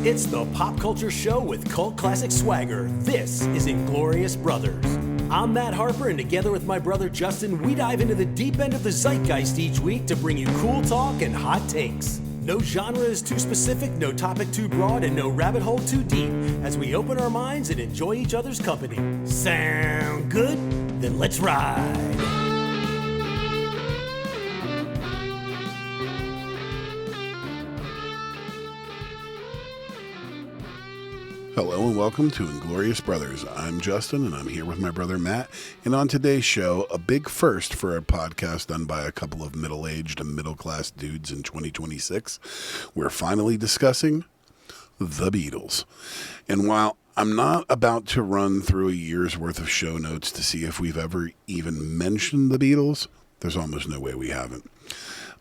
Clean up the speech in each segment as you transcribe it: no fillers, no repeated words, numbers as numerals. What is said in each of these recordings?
It's the pop culture show with cult classic swagger. This is Inglorious Brothers. I'm Matt Harper, and together with my brother Justin, we dive into the deep end of the zeitgeist each week to bring you cool talk and hot takes. No genre is too specific, no topic too broad, and no rabbit hole too deep as we open our minds and enjoy each other's company. Sound good? Then let's ride. Hello and welcome to Inglorious Brothers. I'm Justin and I'm here with my brother Matt. And on today's show, a big first for a podcast done by a couple of middle-aged and middle-class dudes in 2026. We're finally discussing the Beatles. And while I'm not about to run through a year's worth of show notes to see if we've ever even mentioned the Beatles, there's almost no way we haven't.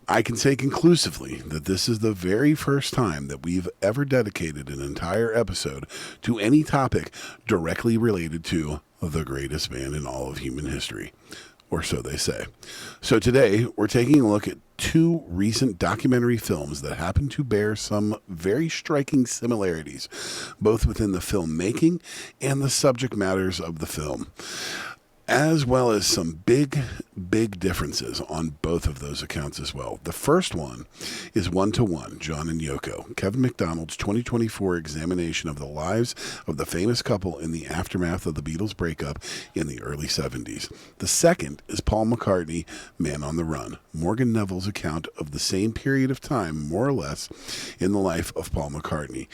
I can say conclusively that this is the very first time that we've ever dedicated an entire episode to any topic directly related to the greatest band in all of human history, or so they say. So today, we're taking a look at two recent documentary films that happen to bear some very striking similarities, both within the filmmaking and the subject matters of the film, as well as some big differences on both of those accounts as well. The first one is 1-to-1, John and Yoko, Kevin Macdonald's 2024 examination of the lives of the famous couple in the aftermath of the Beatles breakup in the early 70s. The second is Paul McCartney, Man on the Run, Morgan Neville's account of the same period of time, more or less, in the life of Paul McCartney.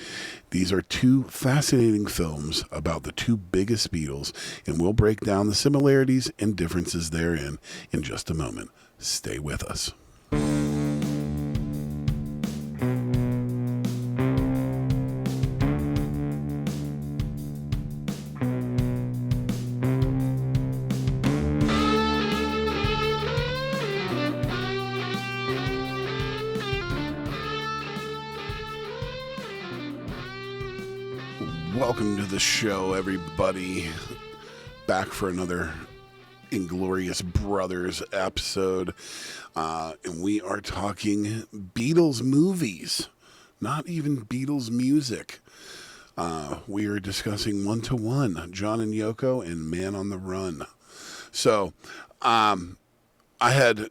These are two fascinating films about the two biggest Beatles, and we'll break down the similarities and differences therein in just a moment. Stay with us. Welcome to the show, everybody. Back for another Inglorious Brothers episode. And we are talking Beatles movies, not even Beatles music. We are discussing 1-to-1, John and Yoko and Man on the Run. So, I had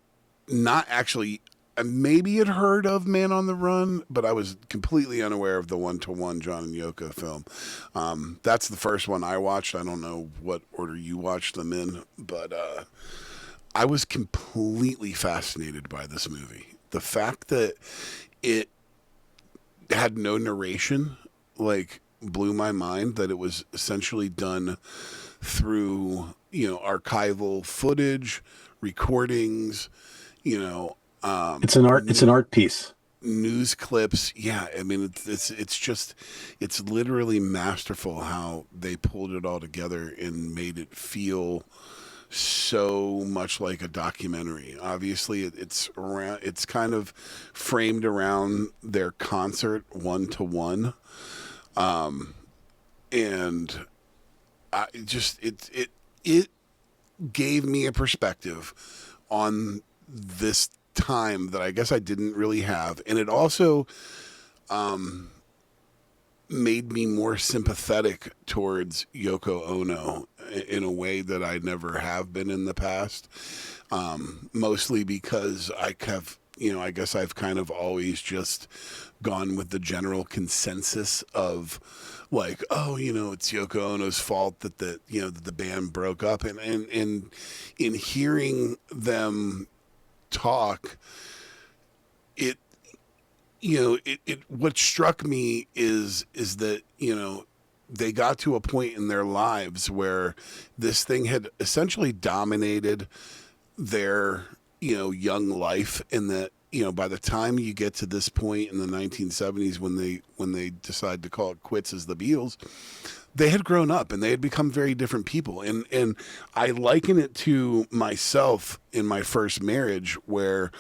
not actually... maybe had heard of Man on the Run, but I was completely unaware of the 1-to-1 John and Yoko film. That's the first one I watched. I don't know what order you watched them in, but I was completely fascinated by this movie. The fact that it had no narration, blew my mind, that it was essentially done through, archival footage, recordings, it's an art piece. News clips. Yeah. I mean, it's literally masterful how they pulled it all together and made it feel so much like a documentary. Obviously it's kind of framed around their concert 1-to-1. And it gave me a perspective on this time that I guess I didn't really have, and it also made me more sympathetic towards Yoko Ono in a way that I never have been in the past, mostly because I guess I've kind of always just gone with the general consensus of it's Yoko Ono's fault that the band broke up, and in hearing them talk, what struck me is that they got to a point in their lives where this thing had essentially dominated their young life, and that by the time you get to this point in the 1970s when they decide to call it quits as the Beatles, they had grown up and they had become very different people. And I liken it to myself in my first marriage where,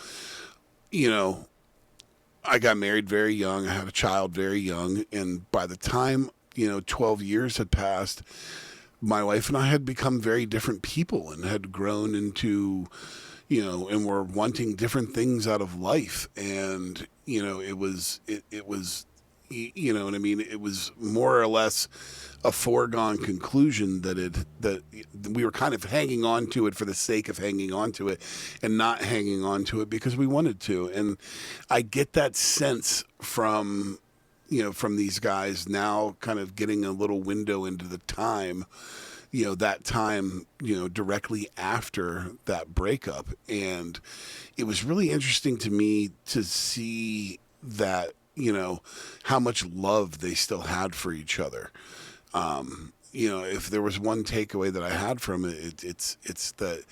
I got married very young. I had a child very young. And by the time, 12 years had passed, my wife and I had become very different people and had grown into, and were wanting different things out of life. And, it was You know what I mean? It was more or less a foregone conclusion that we were kind of hanging on to it for the sake of hanging on to it, and not hanging on to it because we wanted to. And I get that sense from these guys now, kind of getting a little window into the time, that time, directly after that breakup. And it was really interesting to me to see that, how much love they still had for each other. If there was one takeaway that I had from it, it's that,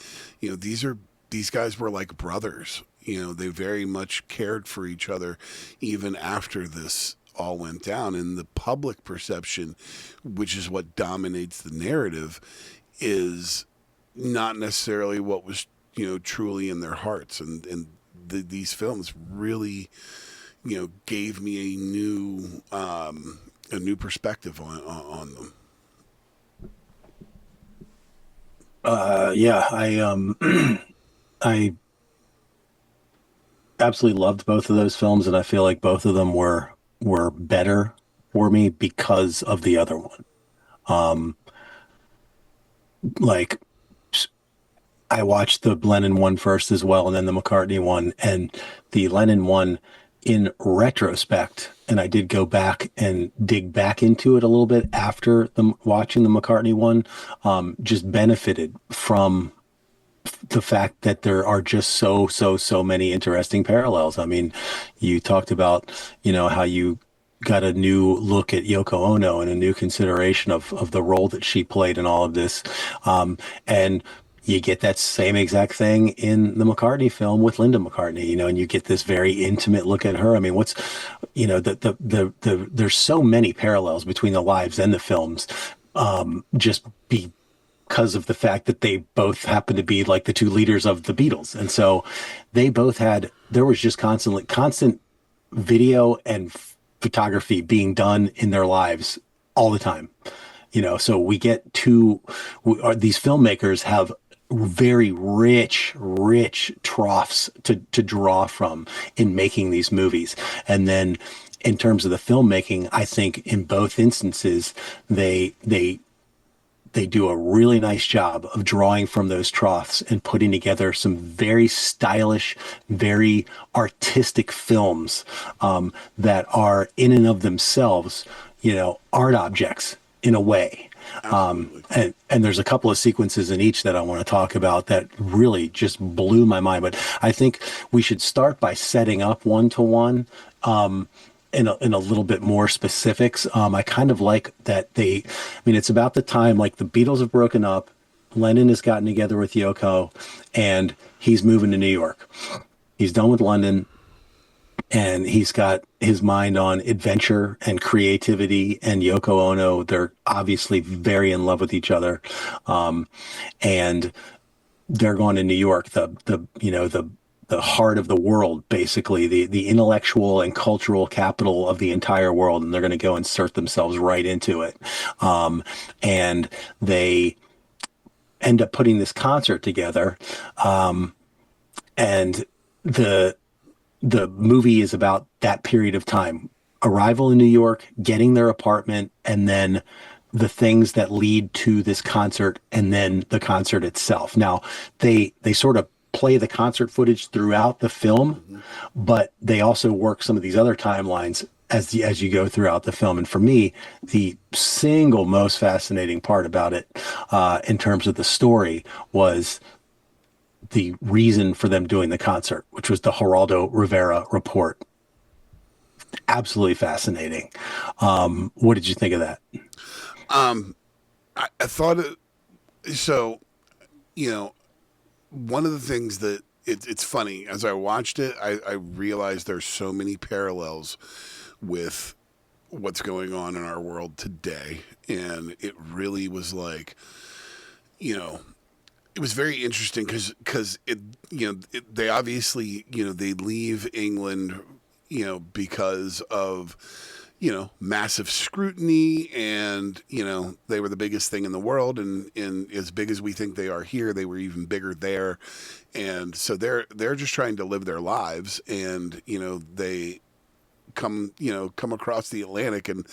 these guys were like brothers. They very much cared for each other even after this all went down. And the public perception, which is what dominates the narrative, is not necessarily what was, truly in their hearts. And these films really, gave me a new perspective on them. Yeah, I absolutely loved both of those films, and I feel like both of them were better for me because of the other one. Like, I watched the Lennon one first as well, and then the McCartney one, and the Lennon one, in retrospect, and I did go back and dig back into it a little bit after watching the McCartney one, just benefited from the fact that there are just so many interesting parallels. I mean, you talked about, how you got a new look at Yoko Ono and a new consideration of the role that she played in all of this. And you get that same exact thing in the McCartney film with Linda McCartney, and you get this very intimate look at her. I mean, there's so many parallels between the lives and the films, just because of the fact that they both happen to be like the two leaders of the Beatles. And so they both there was just constant video and photography being done in their lives all the time. So we get these filmmakers have very rich troughs to draw from in making these movies. And then in terms of the filmmaking, I think in both instances, they do a really nice job of drawing from those troughs and putting together some very stylish, very artistic films that are in and of themselves, art objects in a way. And there's a couple of sequences in each that I want to talk about that really just blew my mind. But I think we should start by setting up one-to-one in a little bit more specifics. I kind of like that it's about the time, like, the Beatles have broken up, Lennon has gotten together with Yoko, and he's moving to New York. He's done with London, and he's got his mind on adventure and creativity. And Yoko Ono, they're obviously very in love with each other, and they're going to New York, the heart of the world, basically the intellectual and cultural capital of the entire world, and they're going to go insert themselves right into it. And they end up putting this concert together, and the movie is about that period of time: arrival in New York, getting their apartment, and then the things that lead to this concert, and then the concert itself. Now, they sort of play the concert footage throughout the film, but they also work some of these other timelines as you go throughout the film. And for me, the single most fascinating part about it, in terms of the story, was the reason for them doing the concert, which was the Geraldo Rivera report. Absolutely fascinating. What did you think of that? I thought so, one of the things that it's funny, as I watched it, I realized there's so many parallels with what's going on in our world today. And it really was like, it was very interesting because they obviously, they leave England, because of, massive scrutiny, and, they were the biggest thing in the world, and as big as we think they are here, they were even bigger there. And so they're just trying to live their lives, and, they come across the Atlantic and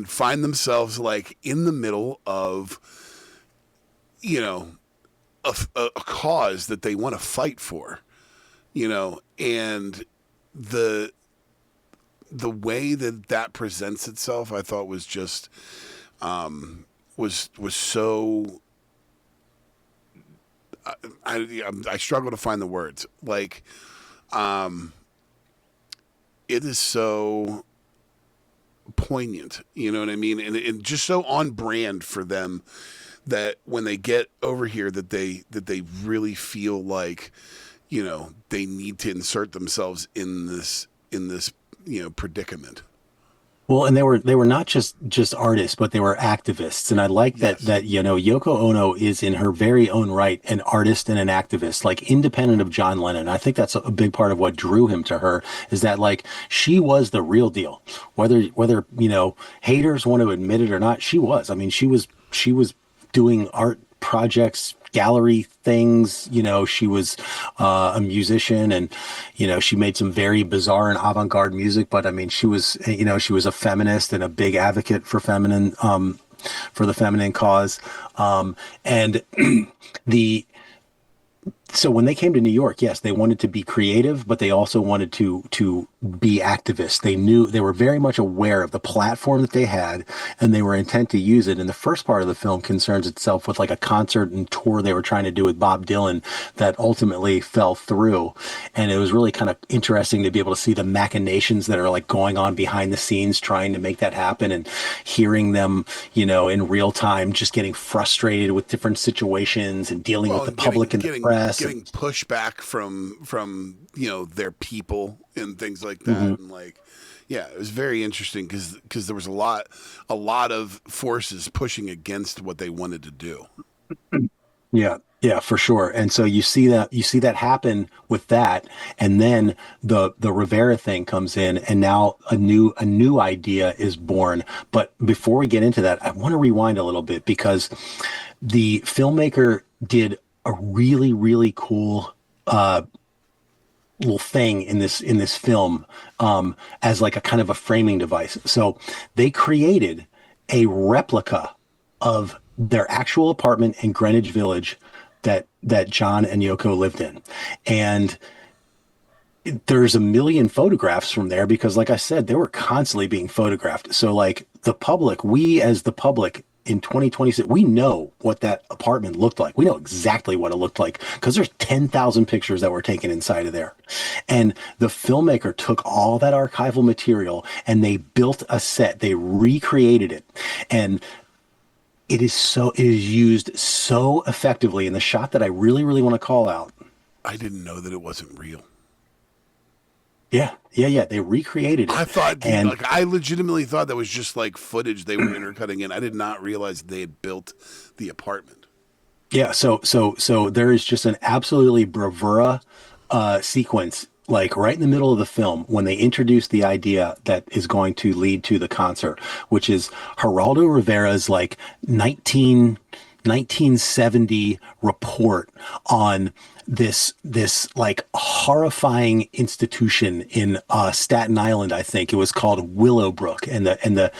find themselves like in the middle of, a cause that they want to fight for, and the way that presents itself, I thought was just, was so, I struggle to find the words. Like, it is so poignant, you know what I mean? And just so on brand for them that when they get over here that they really feel like, they need to insert themselves in this predicament. Well, and they were not just artists, but they were activists. And I like that, Yes. Yoko Ono is in her very own right an artist and an activist, like independent of John Lennon. I think that's a big part of what drew him to her, is that like she was the real deal. Whether haters want to admit it or not, she was. I mean, she was doing art projects, gallery things. She was a musician, and she made some very bizarre and avant-garde music, but I mean, she was a feminist and a big advocate for the feminine cause, and so when they came to New York, yes, they wanted to be creative, but they also wanted to be activists. They were very much aware of the platform that they had, and they were intent to use it. And the first part of the film concerns itself with like a concert and tour they were trying to do with Bob Dylan that ultimately fell through. And it was really kind of interesting to be able to see the machinations that are like going on behind the scenes trying to make that happen, and hearing them, in real time, just getting frustrated with different situations and dealing with the public and the press. Getting pushback from their people and things like that, and like, yeah, it was very interesting because there was a lot of forces pushing against what they wanted to do. Yeah, for sure. And so you see that happen with that, and then the Rivera thing comes in, and now a new idea is born. But before we get into that, I want to rewind a little bit, because the filmmaker did a really, really cool little thing in this film, as like a kind of a framing device. So they created a replica of their actual apartment in Greenwich Village that John and Yoko lived in. And there's a million photographs from there, because like I said, they were constantly being photographed. So like we as the public in 2026, we know what that apartment looked like. We know exactly what it looked like, because there's 10,000 pictures that were taken inside of there. And the filmmaker took all that archival material and they built a set. They recreated it. And it is used so effectively in the shot that I really, really want to call out. I didn't know that it wasn't real. Yeah. They recreated it. I thought, I legitimately thought that was just like footage they were intercutting in. I did not realize they had built the apartment. Yeah. So there is just an absolutely bravura sequence, like right in the middle of the film, when they introduce the idea that is going to lead to the concert, which is Geraldo Rivera's like 1970 report on this like horrifying institution in Staten Island. I think it was called Willowbrook, and the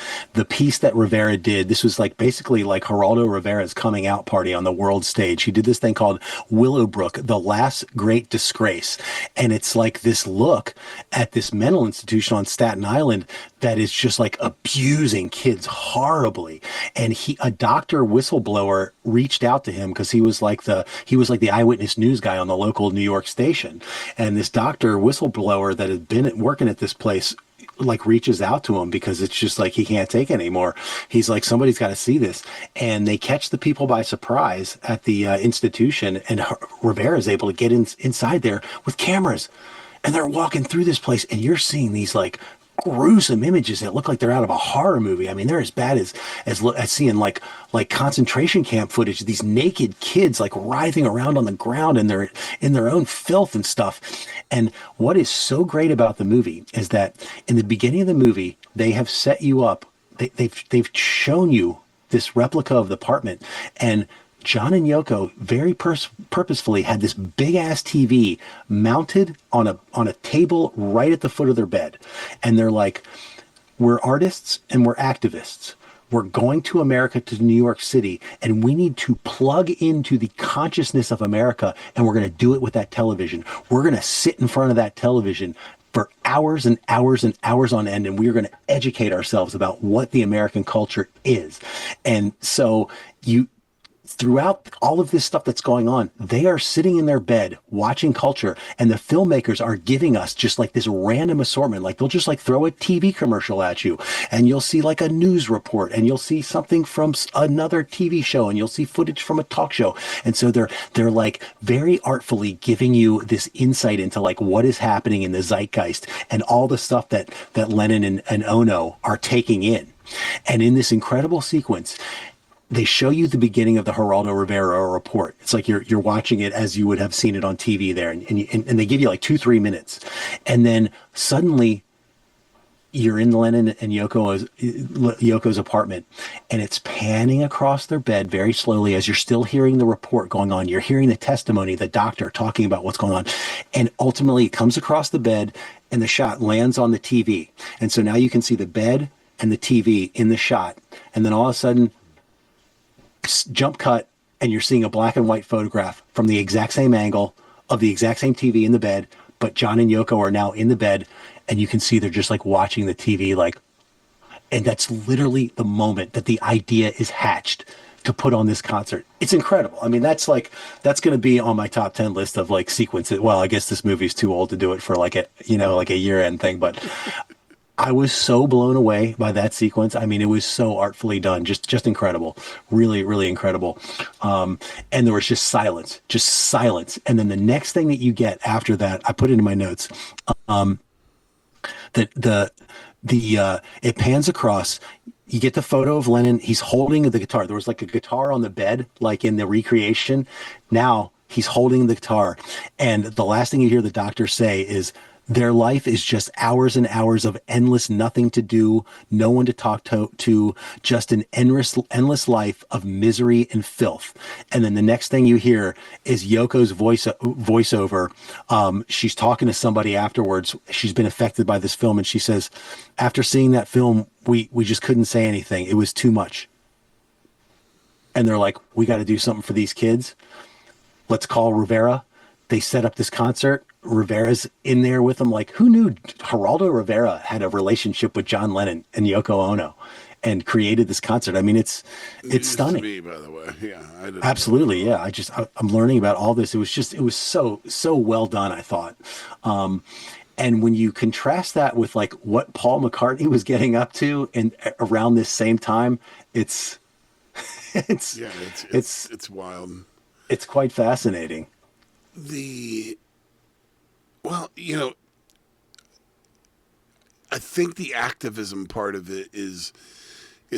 piece that Rivera did, this was like basically like Geraldo Rivera's coming out party on the world stage. He did this thing called Willowbrook, the last great disgrace, and it's like this look at this mental institution on Staten Island that is just like abusing kids horribly. And a doctor whistleblower reached out to him, because he was like the eyewitness news guy on the local New York station. And this doctor whistleblower that had been working at this place like reaches out to him, because it's just like he can't take it anymore. He's like, somebody's got to see this. And they catch the people by surprise at the institution, and Rivera is able to get inside there with cameras, and they're walking through this place, and you're seeing these like gruesome images that look like they're out of a horror movie. I mean, they're as bad as seeing like concentration camp footage, these naked kids like writhing around on the ground, and they're in their own filth and stuff. And what is so great about the movie is that in the beginning of the movie, they have set you up. They've shown you this replica of the apartment, and John and Yoko very purposefully had this big ass TV mounted on a table right at the foot of their bed. And they're like, we're artists and we're activists. We're going to America, to New York City, and we need to plug into the consciousness of America, and we're going to do it with that television. We're going to sit in front of that television for hours and hours and hours on end, and we're going to educate ourselves about what the American culture is. And so throughout all of this stuff that's going on, they are sitting in their bed watching culture, and the filmmakers are giving us just like this random assortment. Like they'll just like throw a TV commercial at you, and you'll see like a news report, and you'll see something from another TV show, and you'll see footage from a talk show. And so they're like very artfully giving you this insight into like what is happening in the zeitgeist and all the stuff that Lennon and Ono are taking in. And in this incredible sequence, they show you the beginning of the Geraldo Rivera report. It's like you're watching it as you would have seen it on TV there. And they give you like 2-3 minutes. And then suddenly you're in Lennon and Yoko's apartment, and it's panning across their bed very slowly as you're still hearing the report going on. You're hearing the testimony, the doctor talking about what's going on. And ultimately it comes across the bed and the shot lands on the TV. And so now you can see the bed and the TV in the shot. And then all of a sudden, jump cut, and you're seeing a black and white photograph from the exact same angle of the exact same TV in the bed, but John and Yoko are now in the bed, and you can see they're just like watching the TV, like, and that's literally the moment that the idea is hatched to put on this concert. It's incredible. I mean, that's going to be on my top 10 list of like sequences. Well, I guess this movie's too old to do it for like a year-end thing, but I was so blown away by that sequence. I mean, it was so artfully done, just incredible, really, really incredible. And there was just silence. And then the next thing that you get after that, I put it in my notes. It pans across. You get the photo of Lennon. He's holding the guitar. There was like a guitar on the bed, like in the recreation. Now he's holding the guitar, and the last thing you hear the doctor say is, their life is just hours and hours of endless nothing to do, no one to talk to, just an endless life of misery and filth. And then the next thing you hear is Yoko's voiceover. She's talking to somebody afterwards. She's been affected by this film, and she says, after seeing that film, we just couldn't say anything. It was too much. And they're like, we got to do something for these kids. Let's call Rivera. They set up this concert. Rivera's in there with them. Like, who knew Geraldo Rivera had a relationship with John Lennon and Yoko Ono and created this concert? I mean, it's stunning. To me, by the way. Yeah, I didn't absolutely. Yeah. I'm learning about all this. It was so well done, I thought. And when you contrast that with like what Paul McCartney was getting up to and around this same time, it's wild. It's quite fascinating. Well, I think the activism part of it is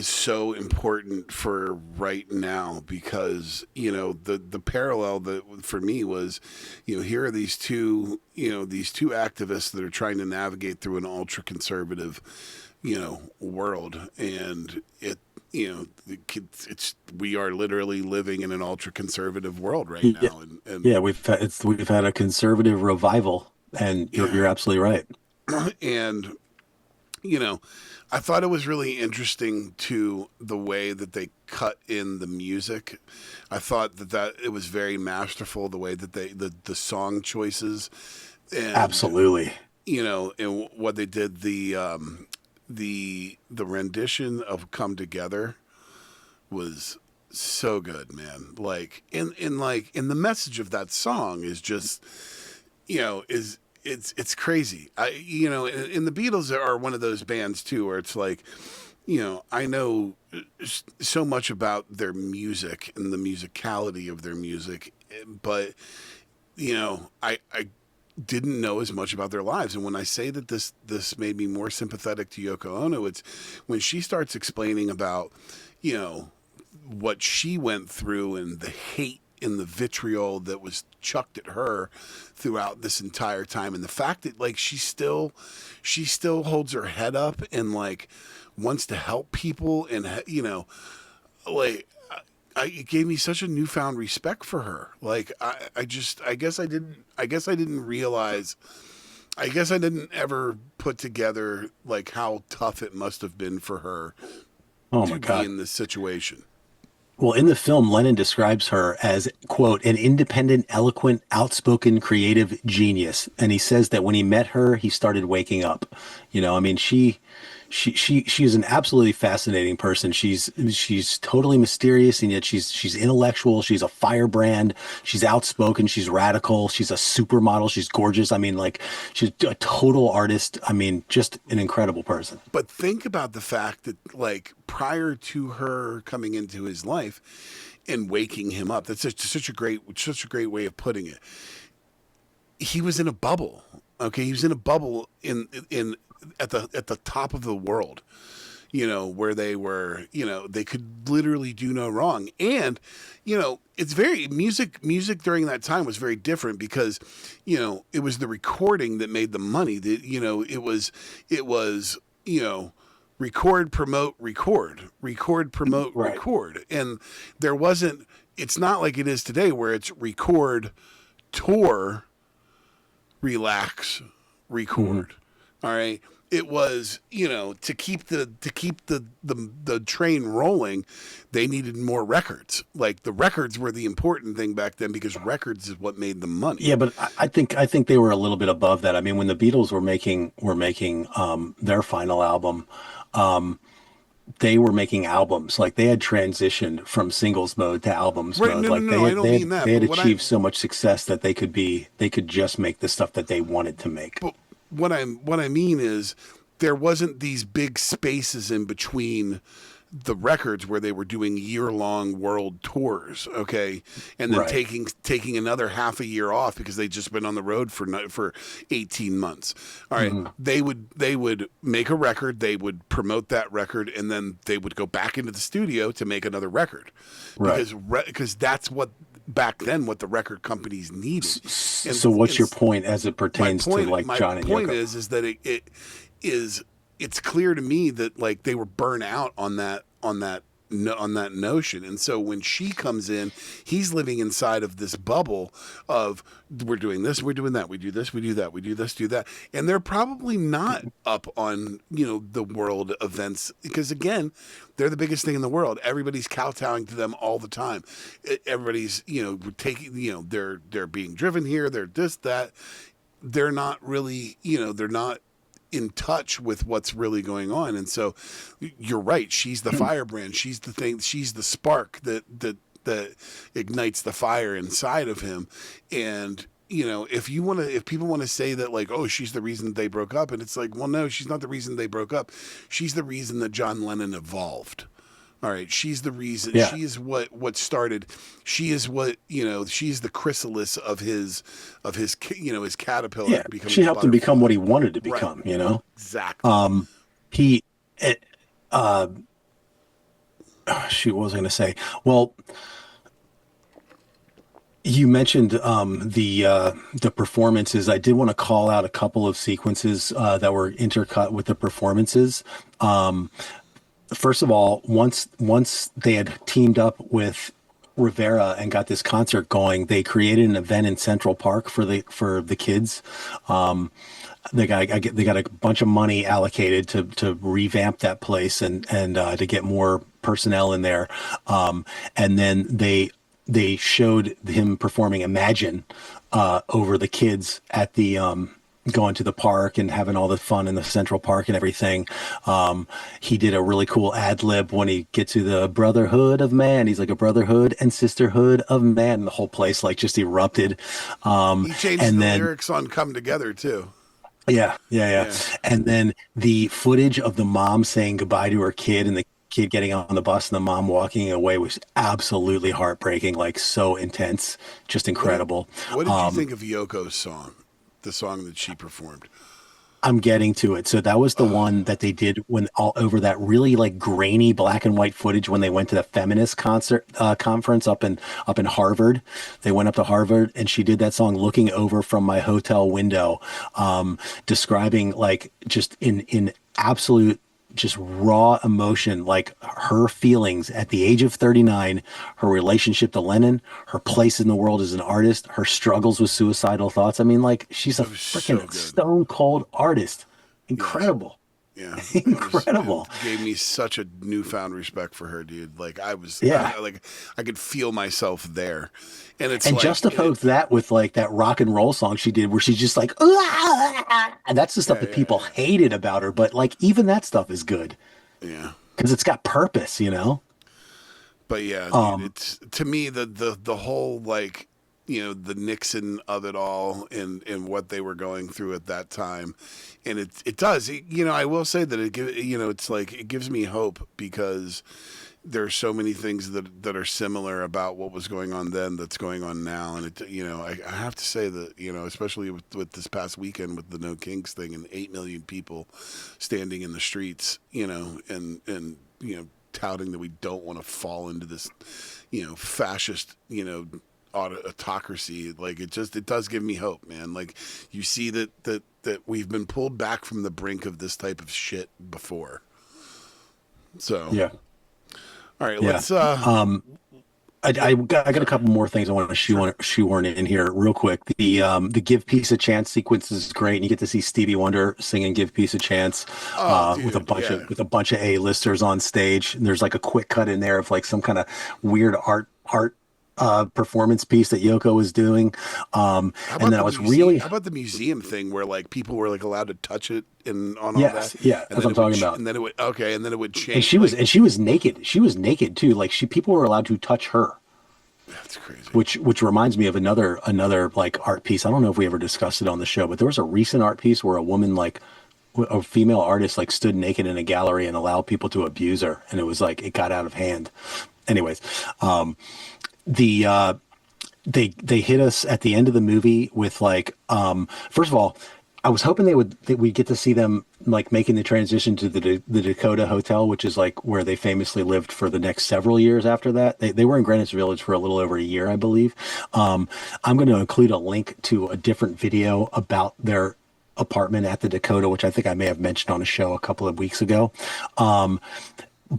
so important for right now, because the parallel that for me was, here are these two activists that are trying to navigate through an ultra conservative world, and we are literally living in an ultra conservative world right now. And yeah, we've had a conservative revival, and you're absolutely right. And I thought it was really interesting too, the way that they cut in the music. I thought that it was very masterful, the way that the song choices, and absolutely, and what they did, the rendition of "Come Together" was so good, man. Like in the message of that song is just, it's crazy. And the Beatles are one of those bands too, where it's like, I know so much about their music and the musicality of their music, but I didn't know as much about their lives. And when I say that this made me more sympathetic to Yoko Ono, it's when she starts explaining about, what she went through and the hate and the vitriol that was chucked at her throughout this entire time, and the fact that like she still holds her head up and like wants to help people, and like it gave me such a newfound respect for her. Like I guess I didn't realize. I guess I didn't ever put together like how tough it must have been for her Oh to my be God. in this situation. Well, in the film, Lennon describes her as, quote, an independent, eloquent, outspoken, creative genius. And he says that when he met her, he started waking up. I mean, she is an absolutely fascinating person. She's totally mysterious, and yet she's intellectual. She's a firebrand. She's outspoken. She's radical. She's a supermodel. She's gorgeous. I mean, like, she's a total artist. I mean, just an incredible person. But think about the fact that, like, prior to her coming into his life and waking him up, that's such a great way of putting it. He was in a bubble. Okay, he was in a bubble in at the top of the world. Where they were, they could literally do no wrong. And, it's very music during that time was very different because, it was the recording that made the money. That, it was, record, promote, promote, Right. record. And it's not like it is today where it's record, tour, relax, record. All right. It was, to keep the train rolling, they needed more records. Like, the records were the important thing back then because records is what made the money. Yeah, but I think they were a little bit above that. I mean, when the Beatles were making their final album, they were making albums. Like, they had transitioned from singles mode to albums Right, mode. no, Like, no, I don't mean that. they had But what achieved so much success that they could just make the stuff that they wanted to make. But what I mean is there wasn't these big spaces in between the records where they were doing year-long world tours, okay, and then Right. taking another half a year off because they'd just been on the road for 18 months. All right, they would make a record, they would promote that record, and then they would go back into the studio to make another record, Right. because that's what back then what the record companies needed. So what's your point as it pertains to like John and My point Yoko? is that it's clear to me that, like, they were burnt out on that notion. And so when she comes in, he's living inside of this bubble of, we're doing this, we're doing that, we do this, we do that, we do this, do that. And they're probably not up on, the world events because, again, they're the biggest thing in the world. Everybody's kowtowing to them all the time. Everybody's, taking, they're being driven here. They're this, that. They're not really, they're not in touch with what's really going on. And so you're right. She's the firebrand. She's the thing. She's the spark that ignites the fire inside of him. And, if people want to say that, like, oh, she's the reason they broke up. And it's like, well, no, she's not the reason they broke up. She's the reason that John Lennon evolved. All right. She's the reason. Yeah. She is what started. She is what, she's the chrysalis of his his caterpillar. Yeah, Becoming she a helped him become butterfly. what he wanted to Right. become. Exactly. He, shoot, what was I going to say? Well, you mentioned the performances. I did want to call out a couple of sequences that were intercut with the performances. First of all, once they had teamed up with Rivera and got this concert going, they created an event in Central Park for the kids. They got a bunch of money allocated to revamp that place and to get more personnel in there. And then they showed him performing Imagine over the kids at the going to the park and having all the fun in the Central Park and everything. He did a really cool ad lib when he gets to the brotherhood of man. He's like, a brotherhood and sisterhood of man. And the whole place like just erupted. He changed and the then lyrics on "Come Together" too. Yeah. And then the footage of the mom saying goodbye to her kid and the kid getting on the bus and the mom walking away was absolutely heartbreaking, like so intense, just incredible. What did you think of Yoko's song, the song that she performed? I'm getting to it. So that was the one that they did when all over that really like grainy black and white footage when they went to the feminist conference up in Harvard. They went up to Harvard and she did that song looking over from my hotel window, describing like just in absolute just raw emotion, like her feelings at the age of 39, her relationship to Lennon, her place in the world as an artist, her struggles with suicidal thoughts. I mean, like, she's a It was so freaking good. stone cold artist. Yes. Incredible. Yeah, Incredible. it gave me such a newfound respect for her, dude. Like Yeah. I could feel myself there, and it's And like, juxtapose that with like that rock and roll song she did where she's just like, "Ah!" And that's the stuff yeah, that yeah, people hated about her. But like, even that stuff is good yeah. because it's got purpose, you know? But yeah, dude, Um, it's to me the whole like the Nixon of it all and what they were going through at that time, and I will say that it's like it gives me hope because there are so many things that are similar about what was going on then that's going on now, and I have to say that especially with this past weekend with the No Kings thing and 8 million people standing in the streets, and touting that we don't want to fall into this, fascist, autocracy. Like it does give me hope, man. Like you see that we've been pulled back from the brink of this type of shit before. So, yeah. all right, Yeah. let's. I got a couple more things I want to shoehorn in here real quick. The Give Peace a Chance sequence is great, and you get to see Stevie Wonder singing "Give Peace a Chance" Oh, with a dude, bunch yeah. of A-listers on stage. And there's like a quick cut in there of like some kind of weird art performance piece that Yoko was doing. How And about then I the was museum? really How about the museum thing where like people were like allowed to touch it and on all that, yes, yeah, and that's then what I'm it would, talking about. and then it would okay, and then it would And change. Like she was naked. She was naked too. Like people were allowed to touch her. that's crazy. Which reminds me of another like art piece. I don't know if we ever discussed it on the show, but there was a recent art piece where a woman like a female artist like stood naked in a gallery and allowed people to abuse her, and it was like it got out of hand. Anyways, the they hit us at the end of the movie with like first of all, I was hoping that we get to see them like making the transition to the Dakota Hotel, which is like where they famously lived for the next several years after that. They were in Greenwich Village for a little over a year, I believe. I'm going to include a link to a different video about their apartment at the Dakota, which I think I may have mentioned on a show a couple of weeks ago.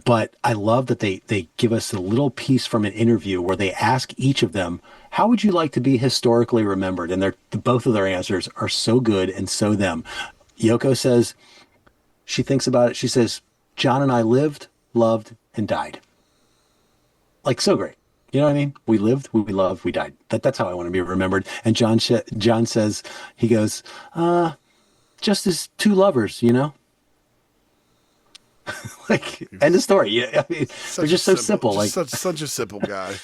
But I love that they give us a little piece from an interview where they ask each of them, how would you like to be historically remembered? And both of their answers are so good and so them. Yoko says, she thinks about it. She says, John and I lived, loved, and died. Like, so great. You know what I mean? We lived, we loved, we died. That's how I want to be remembered. And John says, he goes, just as two lovers, you know? Like, end of story. Yeah, I mean, they're Such a just so simple. just Like, such a simple guy.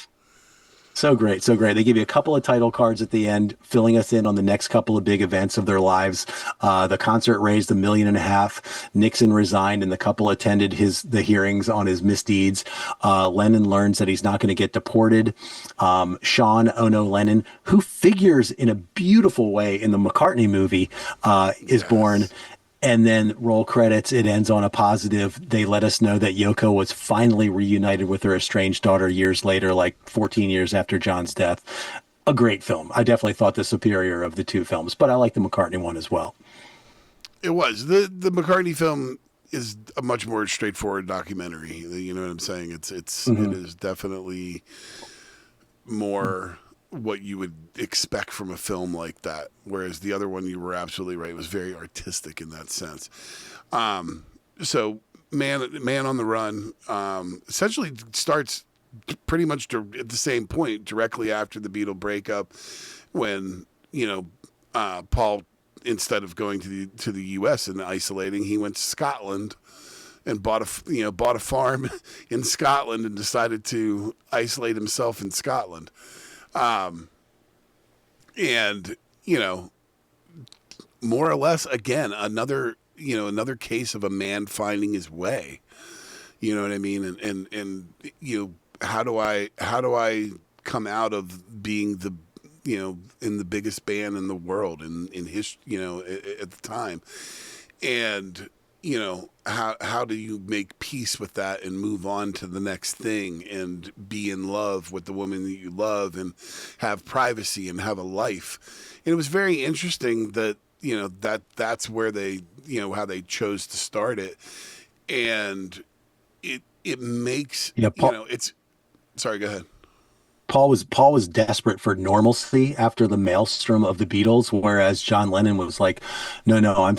so great, so great. They give you a couple of title cards at the end, filling us in on the next couple of big events of their lives. The concert raised $1.5 million. Nixon resigned, and the couple attended the hearings on his misdeeds. Lennon learns that he's not going to get deported. Sean "Oh No" Lennon, who figures in a beautiful way in the McCartney movie, is born. And then roll credits. It ends on a positive. They let us know that Yoko was finally reunited with her estranged daughter years later, like 14 years after John's death. A great film. I definitely thought the superior of the two films, but I like the McCartney one as well. It was the McCartney film is a much more straightforward documentary. You know what I'm saying? It is definitely more what you would expect from a film like that. Whereas the other one, you were absolutely right, was very artistic in that sense. So Man on the Run essentially starts pretty much at the same point, directly after the Beatle breakup, when Paul, instead of going to the U.S. and isolating, he went to Scotland and bought a farm in Scotland and decided to isolate himself in Scotland. And more or less, again, another case of a man finding his way. You know what I mean? And how do I come out of being in the biggest band in the world in his at the time, and how do you make peace with that and move on to the next thing and be in love with the woman that you love and have privacy and have a life? And it was very interesting that that's where they how they chose to start it. and it makes Yeah, you Paul, know it's. Sorry, go ahead. Paul was desperate for normalcy after the maelstrom of the Beatles, whereas John Lennon was like, no, I'm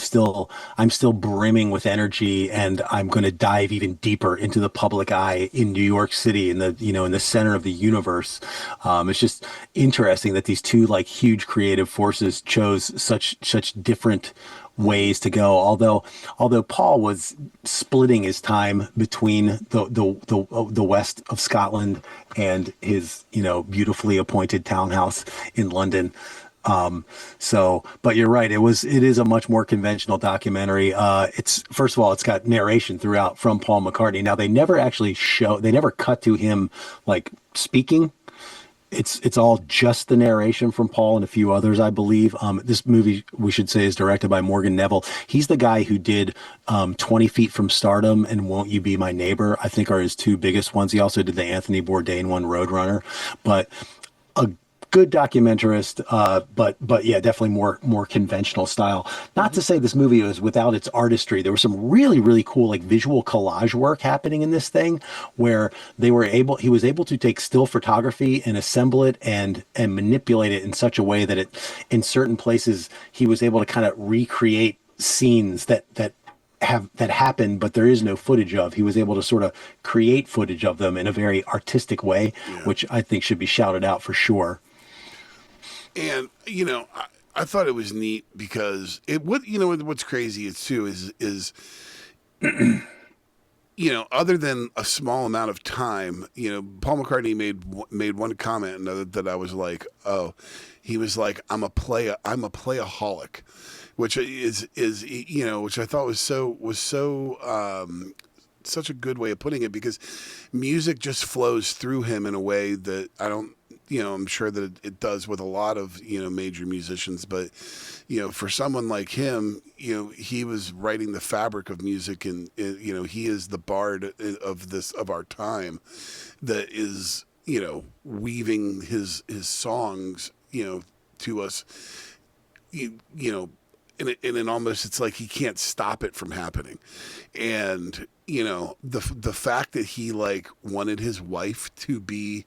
still brimming with energy, and I'm going to dive even deeper into the public eye in New York City, in the in the center of the universe. It's just interesting that these two like huge creative forces chose such different ways to go. Although Paul was splitting his time between the west of Scotland and his beautifully appointed townhouse in London. But you're right. It is a much more conventional documentary. It's first of all, it's got narration throughout from Paul McCartney. Now they never cut to him like speaking. It's all just the narration from Paul and a few others, I believe. This movie, we should say, is directed by Morgan Neville. He's the guy who did 20 Feet from Stardom and Won't You Be My Neighbor, I think are his two biggest ones. He also did the Anthony Bourdain one, Roadrunner. But a good documentarist, but yeah, definitely more conventional style. Not to say this movie was without its artistry. There was some really cool like visual collage work happening in this thing, where he was able to take still photography and assemble it and manipulate it in such a way that in certain places he was able to kind of recreate scenes that happen, but there is no footage of. He was able to sort of create footage of them in a very artistic way, which I think should be shouted out for sure. And I thought it was neat because what's crazy is too is other than a small amount of time, Paul McCartney made one comment that I was like, oh, he was like, I'm a playaholic, which is which I thought was so such a good way of putting it, because music just flows through him in a way that I'm sure that it does with a lot of, major musicians, but, for someone like him, he was writing the fabric of music, and, he is the bard of our time that is, weaving his songs, to us, and it almost, it's like he can't stop it from happening. And, the fact that he like wanted his wife to be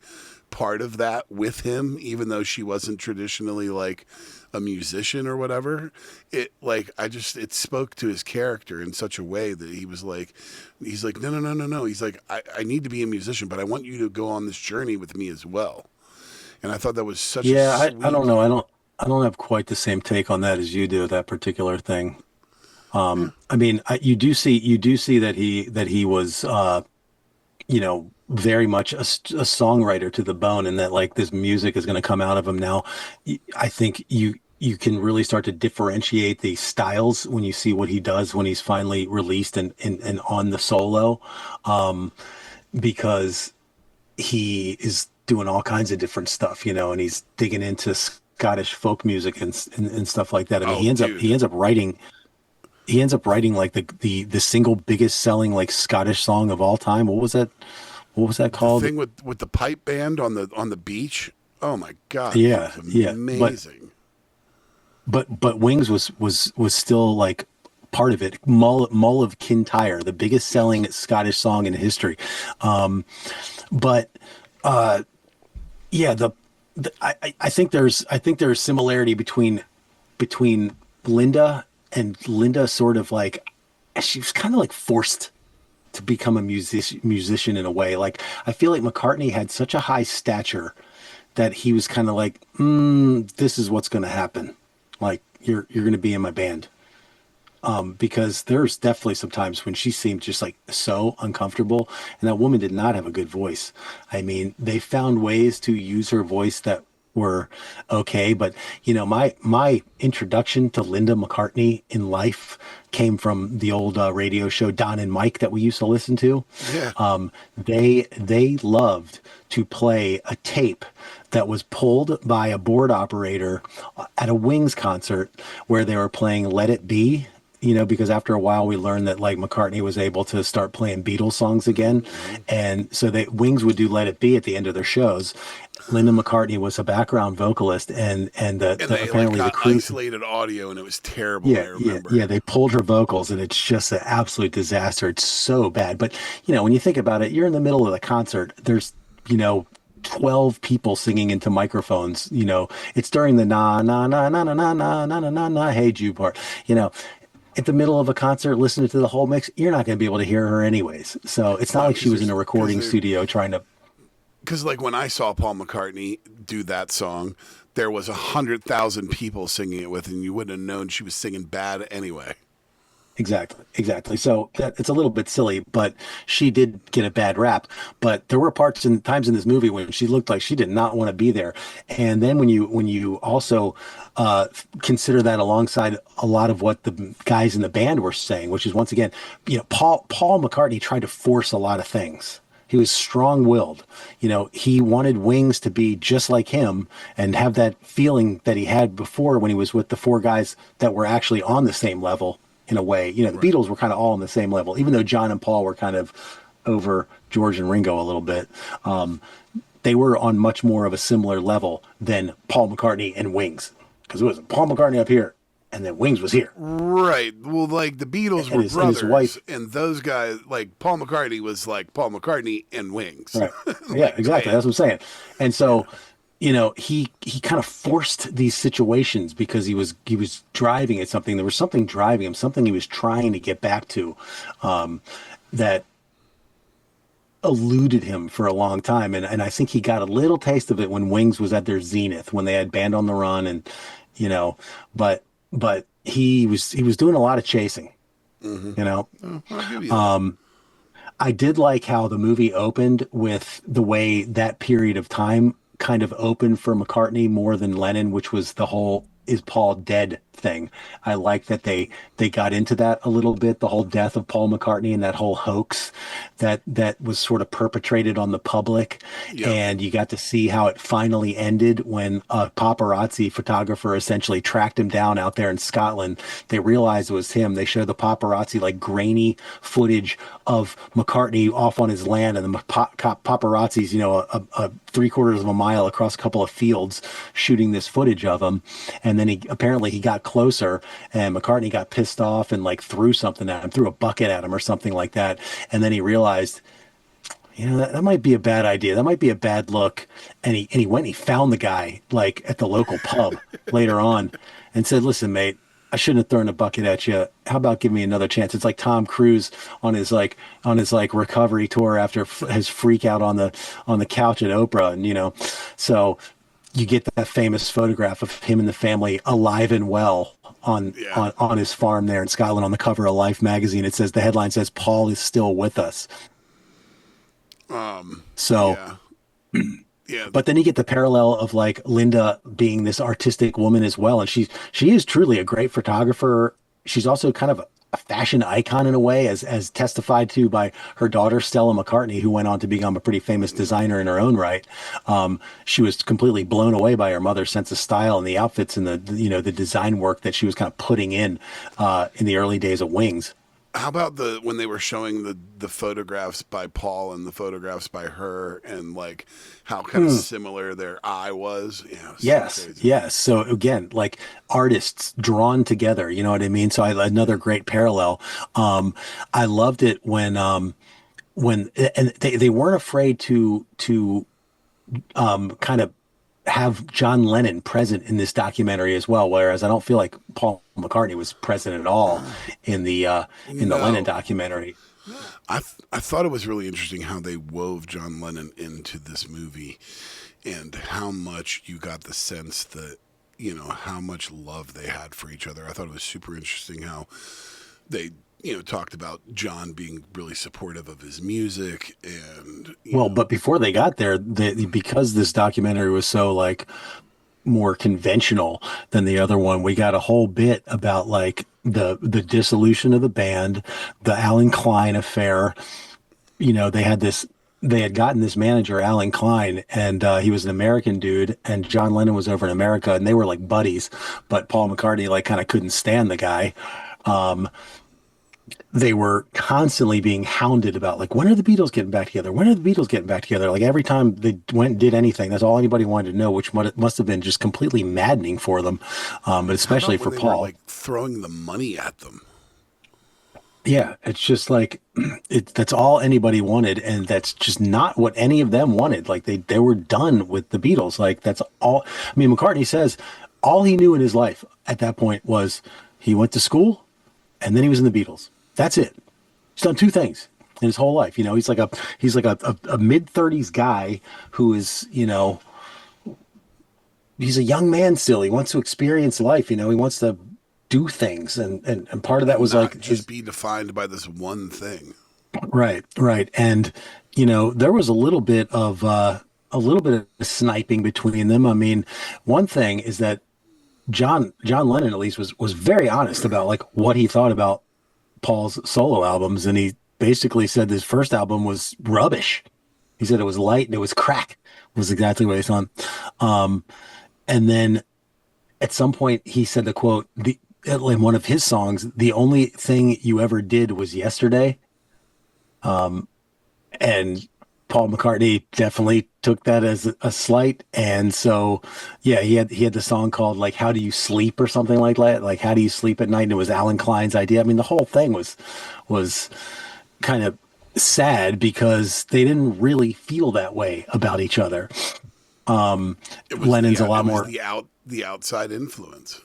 part of that with him, even though she wasn't traditionally like a musician or whatever, it spoke to his character in such a way that he's like, no. He's like, I need to be a musician, but I want you to go on this journey with me as well. And I thought that was such I don't know. I don't have quite the same take on that as you do, that particular thing. I mean, you do see that he was, very much a songwriter to the bone, and that like this music is going to come out of him now. I think you can really start to differentiate the styles when you see what he does when he's finally released and on the solo, because he is doing all kinds of different stuff, and he's digging into Scottish folk music and stuff like that. I mean, he ends up writing like the single biggest selling like Scottish song of all time. What was that called? The thing with the pipe band on the beach. Oh my God. Yeah. Amazing. But Wings was still like part of it. Mull of Kintyre, the biggest selling Scottish song in history. I think there's similarity between Linda and Linda. Sort of like she was kind of like forced to become a musician in a way. Like I feel like McCartney had such a high stature that he was kind of like, this is what's going to happen. Like you're going to be in my band. Because there's definitely some times when she seemed just like so uncomfortable, and that woman did not have a good voice. I mean, they found ways to use her voice that were okay, but my introduction to Linda McCartney in life came from the old radio show Don and Mike that we used to listen to. Yeah. They loved to play a tape that was pulled by a board operator at a Wings concert where they were playing Let It Be. because after a while we learned that like McCartney was able to start playing Beatles songs again. And so Wings would do Let It Be at the end of their shows. Linda McCartney was a background vocalist, and they apparently like the crew isolated audio, and it was terrible. I remember. yeah, they pulled her vocals, and it's just an absolute disaster. It's so bad. But when you think about it, you're in the middle of the concert. There's 12 people singing into microphones. It's during the na na na na na na na na na na hey Jude part. At the middle of a concert, listening to the whole mix, you're not going to be able to hear her anyways. So it's not like she was in a recording studio trying to. Because like when I saw Paul McCartney do that song, there was 100,000 people singing it with, and you wouldn't have known she was singing bad anyway. Exactly. So it's a little bit silly, but she did get a bad rap. But there were parts and times in this movie when she looked like she did not want to be there. And then when you also consider that alongside a lot of what the guys in the band were saying, which is once again, Paul McCartney tried to force a lot of things. He was strong-willed. He wanted Wings to be just like him and have that feeling that he had before when he was with the four guys that were actually on the same level in a way. The Beatles were kind of all on the same level, even though John and Paul were kind of over George and Ringo a little bit. They were on much more of a similar level than Paul McCartney and Wings, because it was Paul McCartney up here and then Wings was here. Right. Well, like the Beatles were brothers, and his wife, and those guys, like Paul McCartney was like Paul McCartney and Wings. Right. Yeah, exactly. That's what I'm saying. And so, he kind of forced these situations because he was driving at something. There was something driving him, something he was trying to get back to, that eluded him for a long time. And I think he got a little taste of it when Wings was at their zenith, when they had Band on the Run, and but he was doing a lot of chasing. I did like how the movie opened with the way that period of time kind of opened for McCartney more than Lennon, which was the whole "is Paul dead" thing. I like that they got into that a little bit, the whole death of Paul McCartney and that whole hoax that was sort of perpetrated on the public. Yep. And you got to see how it finally ended when a paparazzi photographer essentially tracked him down out there in Scotland. They realized it was him. They showed the paparazzi like grainy footage of McCartney off on his land, and the paparazzi's, a 3/4 of a mile across a couple of fields shooting this footage of him. And then he got closer, and McCartney got pissed off and like threw something at him, threw a bucket at him or something like that. And then he realized, that might be a bad idea. That might be a bad look. And he went and he found the guy like at the local pub later on and said, "Listen, mate, I shouldn't have thrown a bucket at you. How about give me another chance?" It's like Tom Cruise on his recovery tour after his freak out on the couch at Oprah, and so you get that famous photograph of him and the family alive and well on his farm there in Scotland on the cover of Life magazine. The headline says, "Paul is still with us." Yeah. But then you get the parallel of like Linda being this artistic woman as well. And she is truly a great photographer. She's also kind of a fashion icon in a way, as testified to by her daughter, Stella McCartney, who went on to become a pretty famous designer in her own right. She was completely blown away by her mother's sense of style and the outfits and the design work that she was kind of putting in the early days of Wings. How about when they were showing the photographs by Paul and the photographs by her, and like how kind of similar their eye was? Yes. So again, like artists drawn together, you know what I mean? So another great parallel. I loved it when they weren't afraid to kind of have John Lennon present in this documentary as well, whereas I don't feel like Paul McCartney was present at all in the Lennon documentary. I thought it was really interesting how they wove John Lennon into this movie, and how much you got the sense that how much love they had for each other. I thought it was super interesting how they talked about John being really supportive of his music, and but before they got there, because this documentary was so like more conventional than the other one, we got a whole bit about like the dissolution of the band, the Alan Klein affair. They had gotten this manager, Alan Klein, and he was an American dude, and John Lennon was over in America, and they were like buddies, but Paul McCartney like kind of couldn't stand the guy. They were constantly being hounded about, like, when are the Beatles getting back together? When are the Beatles getting back together? Like, every time they went and did anything, that's all anybody wanted to know, which must have been just completely maddening for them, but How especially about when for they were Paul. like throwing the money at them? Yeah, it's just like that's all anybody wanted, and that's just not what any of them wanted. Like they were done with the Beatles. Like that's all. I mean, McCartney says all he knew in his life at that point was he went to school and then he was in the Beatles. That's it. He's done two things in his whole life. You know, he's like a mid-30s guy who is, you know, he's a young man still. He wants to experience life. You know, he wants to do things, and part of that And was not like just his be defined by this one thing. right, and you know, there was a little bit of sniping between them. I mean, one thing is that John Lennon at least was very honest about like what he thought about Paul's solo albums, and he basically said his first album was rubbish. He said it was light and it was crack. Was exactly what he thought. And then at some point he said the quote, the in one of his songs, the only thing you ever did was yesterday. And Paul McCartney definitely took that as a slight. And so, yeah, he had the song called like "How Do You Sleep" or something like that. Like "How Do You Sleep at Night?" And it was Alan Klein's idea. I mean, the whole thing was kind of sad because they didn't really feel that way about each other. Lennon's a lot more the outside influence.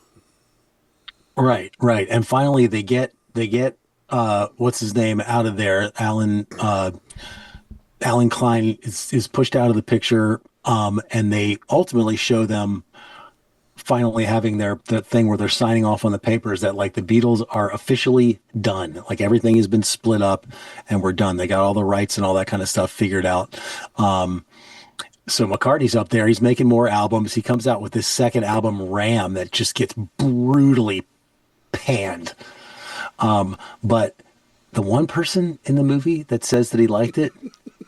right. And finally, they get what's his name out of there, Alan Klein is pushed out of the picture, and they ultimately show them finally having the thing where they're signing off on the papers that like the Beatles are officially done, like everything has been split up and we're done. They got all the rights and all that kind of stuff figured out. So McCartney's up there, he's making more albums. He comes out with this second album, Ram, that just gets brutally panned. But the one person in the movie that says that he liked it,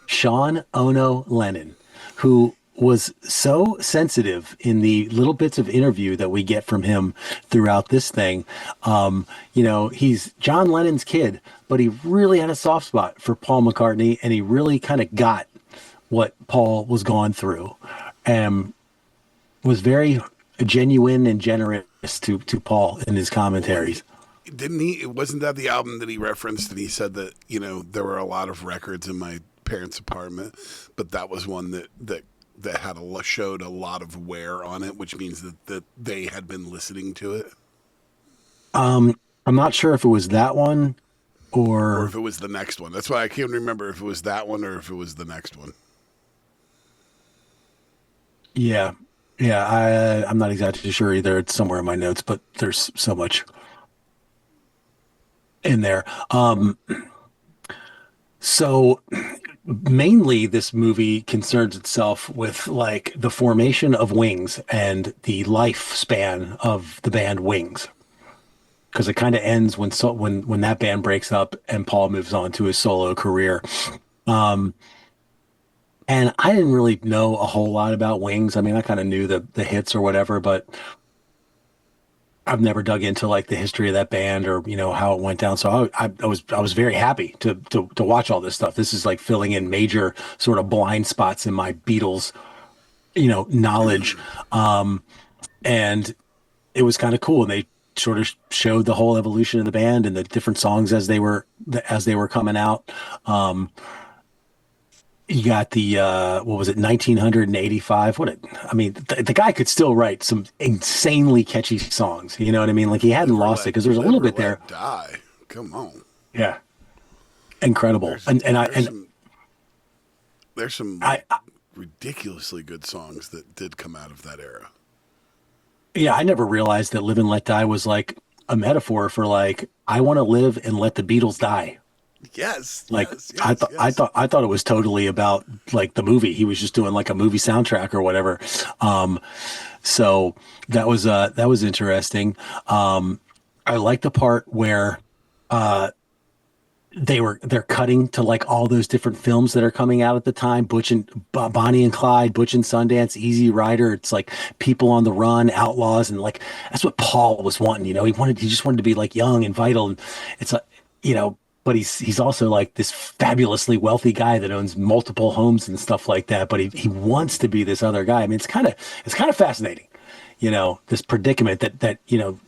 Sean Ono Lennon, who was so sensitive in the little bits of interview that we get from him throughout this thing. You know, he's John Lennon's kid, but he really had a soft spot for Paul McCartney, and he really kind of got what Paul was going through, and was very genuine and generous to Paul in his commentaries. Didn't he? Wasn't that the album that he referenced? And he said that, you know, there were a lot of records in my parents' apartment, but that was one that had showed a lot of wear on it, which means that they had been listening to it. I'm not sure if it was that one Or or if it was the next one. That's why I can't remember if it was that one or if it was the next one. yeah, I'm not exactly sure either. It's somewhere in my notes, but there's so much in there. So mainly this movie concerns itself with like the formation of Wings and the lifespan of the band Wings, because it kind of ends when that band breaks up and Paul moves on to his solo career. And I didn't really know a whole lot about Wings. I mean, I kind of knew the hits or whatever, but I've never dug into like the history of that band or you know how it went down. So I was very happy to watch all this stuff. This is like filling in major sort of blind spots in my Beatles, you know, knowledge, and it was kind of cool. And they sort of showed the whole evolution of the band and the different songs as they were coming out. You got the what was it, 1985? I mean, the guy could still write some insanely catchy songs. You know what I mean? Like he hadn't lost it because there's a little bit there. Die. Come on. Yeah, incredible. There's, And there's some I ridiculously good songs that did come out of that era. yeah, I never realized that "Live and Let Die" was like a metaphor for like I want to live and let the Beatles die. Yes. Like yes, I yes, thought, yes. I thought it was totally about like the movie. He was just doing like a movie soundtrack or whatever. So that was interesting. I like the part where they're cutting to like all those different films that are coming out at the time. Bonnie and Clyde, Butch and Sundance, Easy Rider. It's like People on the Run, Outlaws, and like that's what Paul was wanting. He just wanted to be like young and vital. And it's like, but he's also like this fabulously wealthy guy that owns multiple homes and stuff like that. But he wants to be this other guy. I mean, it's kind of fascinating, this predicament that,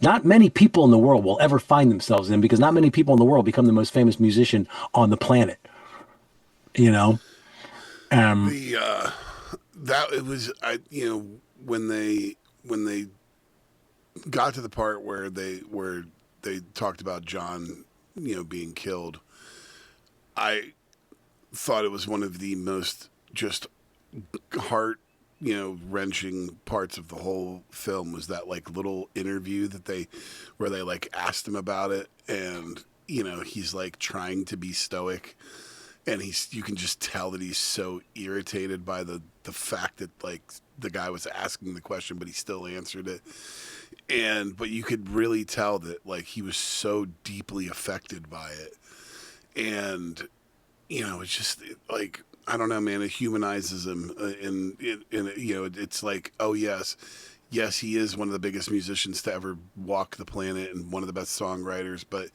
not many people in the world will ever find themselves in, because not many people in the world become the most famous musician on the planet, you know? The that it was when they got to the part where they talked about John being killed, I thought it was one of the most just heart wrenching parts of the whole film was that like little interview where they like asked him about it, and he's like trying to be stoic, and you can just tell that he's so irritated by the fact that like the guy was asking the question but he still answered it, but you could really tell that like he was so deeply affected by it, and it's just like, I don't know, man. It humanizes him, it's like, oh yes, he is one of the biggest musicians to ever walk the planet and one of the best songwriters, but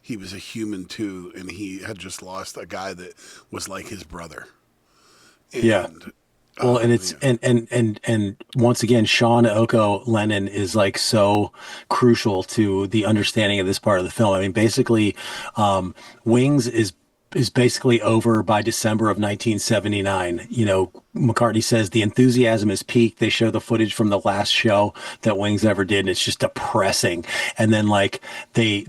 he was a human too, and he had just lost a guy that was like his brother. And, Yeah. Well, and it's yeah. and once again, Sean Oko Lennon is like so crucial to the understanding of this part of the film. I mean, basically, Wings is basically over by December of 1979. McCartney says the enthusiasm is peaked. They show the footage from the last show that Wings ever did, and it's just depressing. And then like they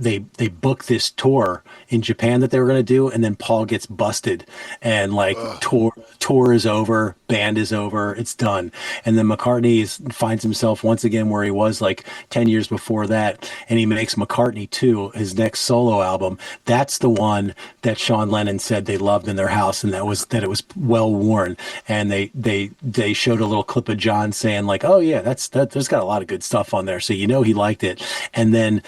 book this tour in Japan that they were going to do, and then Paul gets busted, and like tour is over, band is over, it's done. And then McCartney finds himself once again where he was like 10 years before that, and he makes McCartney 2, his next solo album. That's the one that Sean Lennon said they loved in their house, and that it was well worn. And they showed a little clip of John saying like, oh yeah, there's got a lot of good stuff on there, so he liked it. And then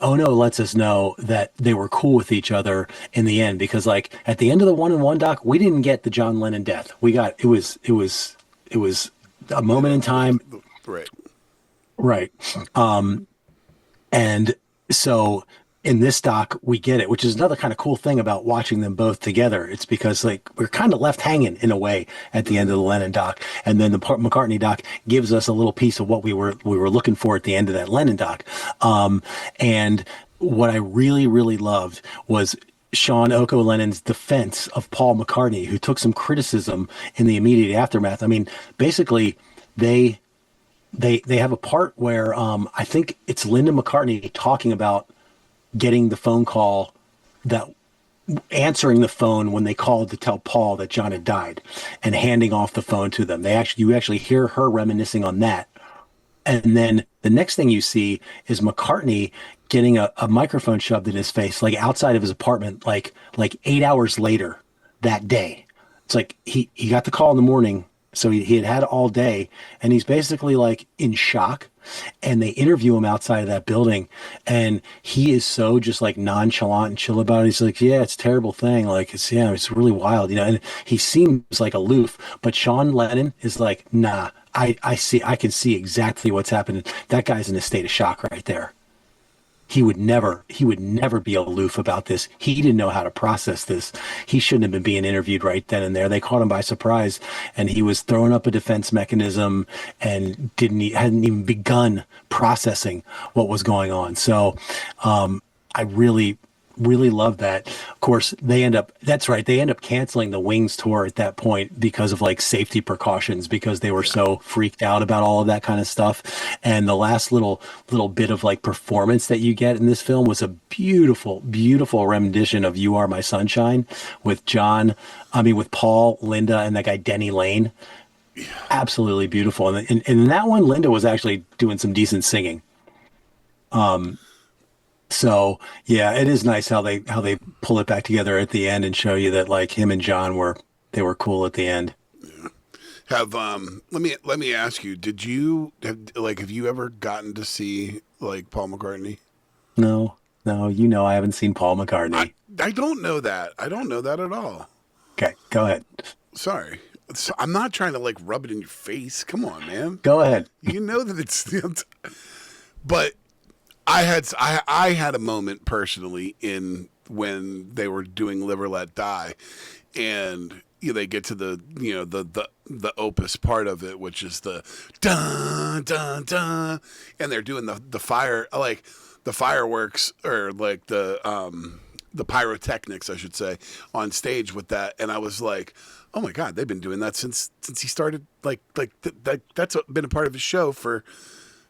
Ono lets us know that they were cool with each other in the end, because like at the end of the 1-in-1 doc, we didn't get the John Lennon death. We got it was a moment in time. Right. And so in this doc, we get it, which is another kind of cool thing about watching them both together. It's because like we're kind of left hanging in a way at the end of the Lennon doc, and then the McCartney doc gives us a little piece of what we were looking for at the end of that Lennon doc. And what I really, really loved was Sean Oko Lennon's defense of Paul McCartney, who took some criticism in the immediate aftermath. I mean, basically, they have a part where I think it's Linda McCartney talking about getting the phone call, that answering the phone when they called to tell Paul that John had died, and handing off the phone to them. You actually hear her reminiscing on that. And then the next thing you see is McCartney getting a microphone shoved in his face, like outside of his apartment, like 8 hours later that day. It's like he got the call in the morning, so he had all day, and he's basically like in shock. And they interview him outside of that building, and he is so just like nonchalant and chill about it. He's like, yeah, it's a terrible thing. Like it's really wild, and he seems like aloof, but Sean Lennon is like, nah, I can see exactly what's happening. That guy's in a state of shock right there. He would never be aloof about this. He didn't know how to process this. He shouldn't have been being interviewed right then and there. They caught him by surprise, and he was throwing up a defense mechanism and hadn't even begun processing what was going on. So I really love that. Of course, they end up canceling the Wings tour at that point because of like safety precautions, because they were so freaked out about all of that kind of stuff. And the last little bit of like performance that you get in this film was a beautiful, beautiful rendition of You Are My Sunshine with Paul, Linda, and that guy Denny Lane. Absolutely beautiful. And in that one, Linda was actually doing some decent singing. So yeah, it is nice how they pull it back together at the end and show you that like him and John were cool at the end. Yeah. Let me ask you, have you ever gotten to see like Paul McCartney? No, No, you know I haven't seen Paul McCartney. I don't know that. I don't know that at all. Okay, go ahead. Sorry. I'm not trying to like rub it in your face. Come on, man. Go ahead. You know that it's, but I had a moment personally in when they were doing Live or Let Die, and they get to the the opus part of it, which is the dun dun dun, and they're doing the fire, like the fireworks, or like the pyrotechnics, I should say, on stage with that, and I was like, oh my god, they've been doing that since he started, that's been a part of his show for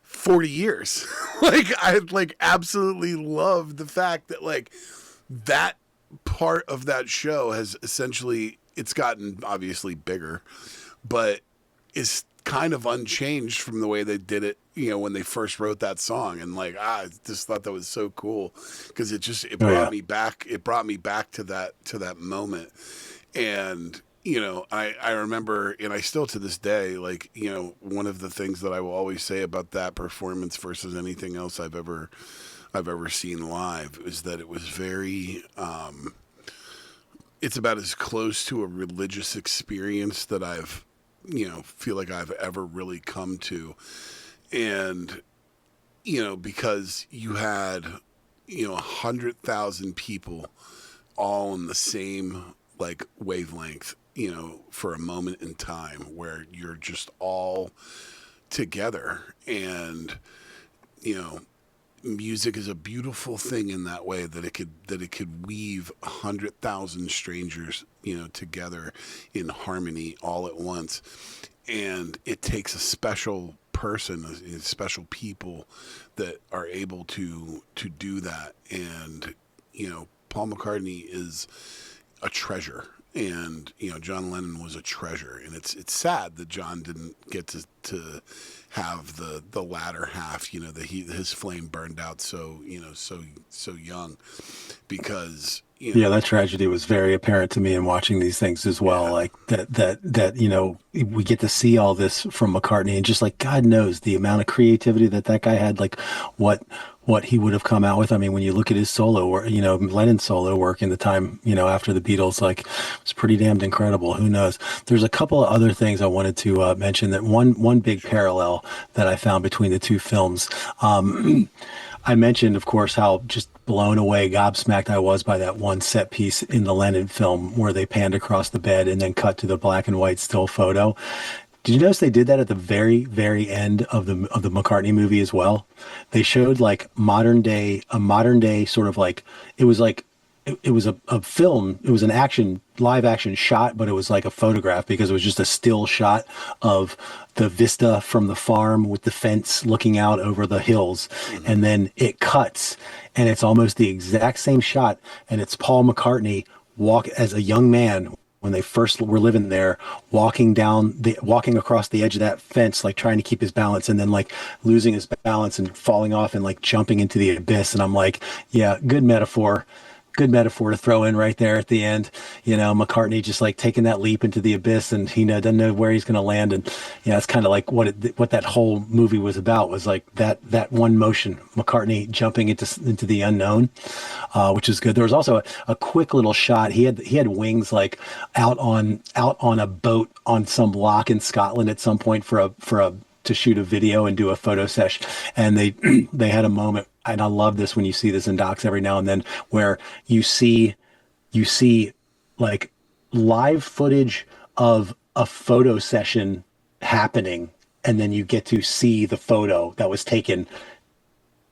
40 years. Like, I like absolutely love the fact that like that part of that show has essentially, it's gotten obviously bigger, but is kind of unchanged from the way they did it, when they first wrote that song. And like, I just thought that was so cool, because it brought me back. It brought me back to that moment. And, I remember, and I still to this day, like, one of the things that I will always say about that performance versus anything else I've ever seen live is that it was very, it's about as close to a religious experience that I've, feel like I've ever really come to. And, because you had, 100,000 people all in the same like wavelength, for a moment in time where you're just all together. And, music is a beautiful thing in that way, that it could weave 100,000 strangers, together in harmony all at once. And it takes a special person, special people that are able to do that. And, Paul McCartney is a treasure. And, John Lennon was a treasure. And it's sad that John didn't get to have the latter half, that his flame burned out so young, because, Yeah, that tragedy was very apparent to me in watching these things as well. Yeah. Like that, we get to see all this from McCartney, and just like God knows the amount of creativity that guy had, like what he would have come out with. I mean, when you look at his solo work, Lennon's solo work in the time, after the Beatles, like, it's pretty damned incredible. Who knows? There's a couple of other things I wanted to mention. That one big parallel that I found between the two films. I mentioned, of course, how just blown away, gobsmacked I was by that one set piece in the Lennon film where they panned across the bed and then cut to the black and white still photo. Did you notice they did that at the very, very end of the McCartney movie as well? They showed like a modern day sort of like, it was a film. It was an live action shot, but it was like a photograph, because it was just a still shot of the vista from the farm with the fence looking out over the hills. Mm-hmm. And then it cuts, and it's almost the exact same shot. And it's Paul McCartney as a young man, when they first were living there, walking across the edge of that fence, like trying to keep his balance, and then like losing his balance and falling off and like jumping into the abyss. And I'm like, yeah, good metaphor to throw in right there at the end. McCartney just like taking that leap into the abyss, and he doesn't know where he's going to land. And it's kind of like what that whole movie was about, was like that one motion, McCartney jumping into the unknown, which is good. There was also a quick little shot. He had wings like out on a boat on some loch in Scotland at some point to shoot a video and do a photo sesh. And they had a moment, and I love this when you see this in docs every now and then, where you see like live footage of a photo session happening, and then you get to see the photo that was taken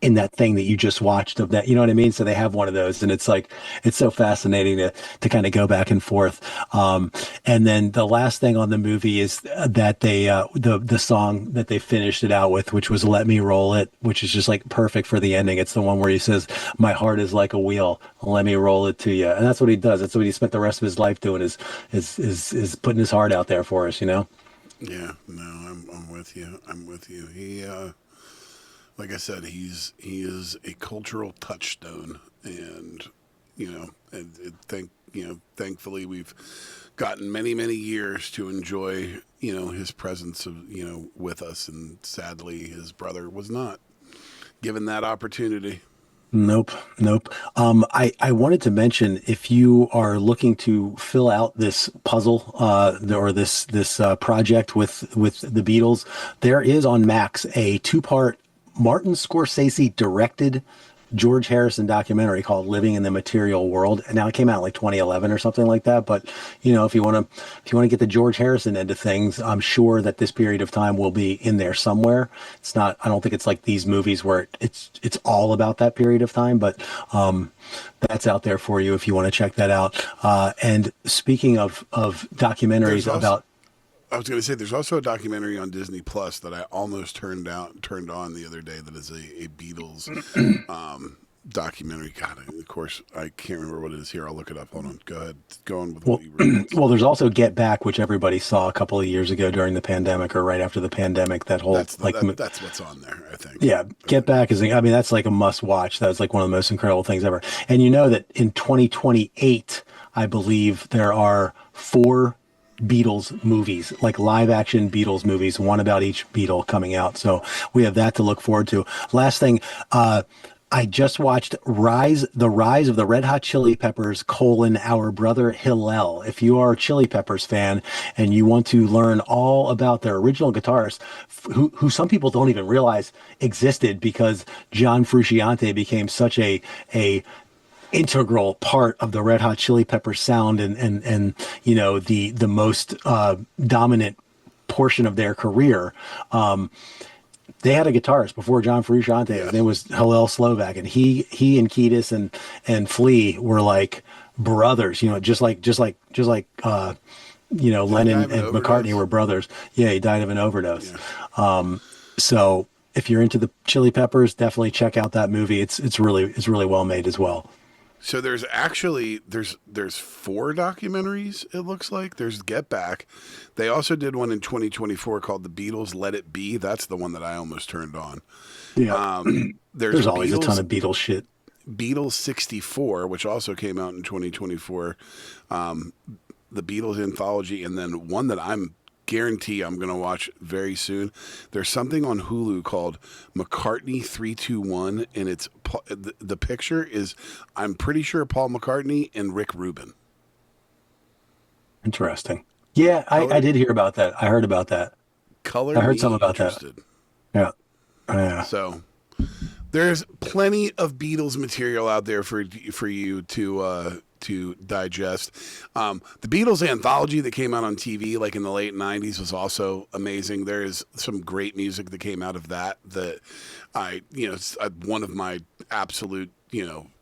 in that thing that you just watched of that, you know what I mean? So they have one of those, and it's like, it's so fascinating to kind of go back and forth. And then the last thing on the movie is that they, the song that they finished it out with, which was Let Me Roll It, which is just like perfect for the ending. It's the one where he says, my heart is like a wheel, let me roll it to you. And that's what he does. That's what he spent the rest of his life doing, is putting his heart out there for us, Yeah, no, I'm with you. He, like I said, he is a cultural touchstone, and thankfully we've gotten many years to enjoy his presence with us, and sadly his brother was not given that opportunity. Nope, nope. I wanted to mention, if you are looking to fill out this puzzle, or this project with the Beatles, there is on Max a two-part Martin Scorsese directed George Harrison documentary called "Living in the Material World." And now it came out in like 2011 or something like that. But if you want to get the George Harrison end of things, I'm sure that this period of time will be in there somewhere. It's not. I don't think it's like these movies where it's all about that period of time. But that's out there for you if you want to check that out. And speaking of documentaries about. I was going to say, there's also a documentary on Disney Plus that I almost turned on the other day. That is a Beatles documentary. God, of course, I can't remember what it is here. I'll look it up. Hold on. Go ahead. Go on with what you were. Well, there's also Get Back, which everybody saw a couple of years ago during the pandemic or right after the pandemic. That's what's on there, I think. Yeah, Get Back that's like a must watch. That's like one of the most incredible things ever. And you know that in 2028, I believe there are 4 Beatles movies, like live action Beatles movies, one about each Beatle coming out. So we have that to look forward to. Last thing, I just watched The Rise of the Red Hot Chili Peppers, Our Brother Hillel. If you are a Chili Peppers fan and you want to learn all about their original guitarist, who some people don't even realize existed because John Frusciante became such a integral part of the Red Hot Chili Peppers sound and the most dominant portion of their career. They had a guitarist before John Frusciante. His name was Hillel Slovak, and he and Kiedis and Flea were like brothers. Just like Lennon and McCartney were brothers. Yeah, he died of an overdose. Yeah. So if you're into the Chili Peppers, definitely check out that movie. It's really well made as well. So there's 4 documentaries, it looks like. There's Get Back. They also did one in 2024 called The Beatles Let It Be. That's the one that I almost turned on. Yeah. There's always a ton of Beatles shit. Beatles 64, which also came out in 2024. The Beatles Anthology, and then one that I'm going to watch very soon. There's something on Hulu called McCartney 321, and it's the picture is, I'm pretty sure, Paul McCartney and Rick Rubin. Interesting. Yeah, I did hear about that. I heard about that. I heard something about that. Yeah. Yeah. So there's plenty of Beatles material out there for you to digest. The Beatles anthology that came out on TV like in the late 90s was also amazing. There is some great music that came out of that it's one of my absolute,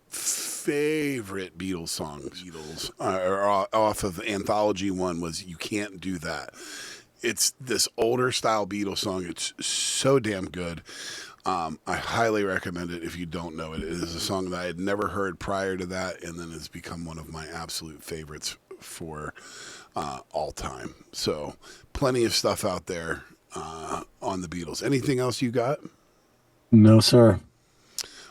favorite Beatles songs. Off of Anthology 1 was You Can't Do That. It's this older style Beatles song. It's so damn good. I highly recommend it if you don't know it. It is a song that I had never heard prior to that, and then it's become one of my absolute favorites for all time. So plenty of stuff out there on the Beatles. Anything else you got? No, sir.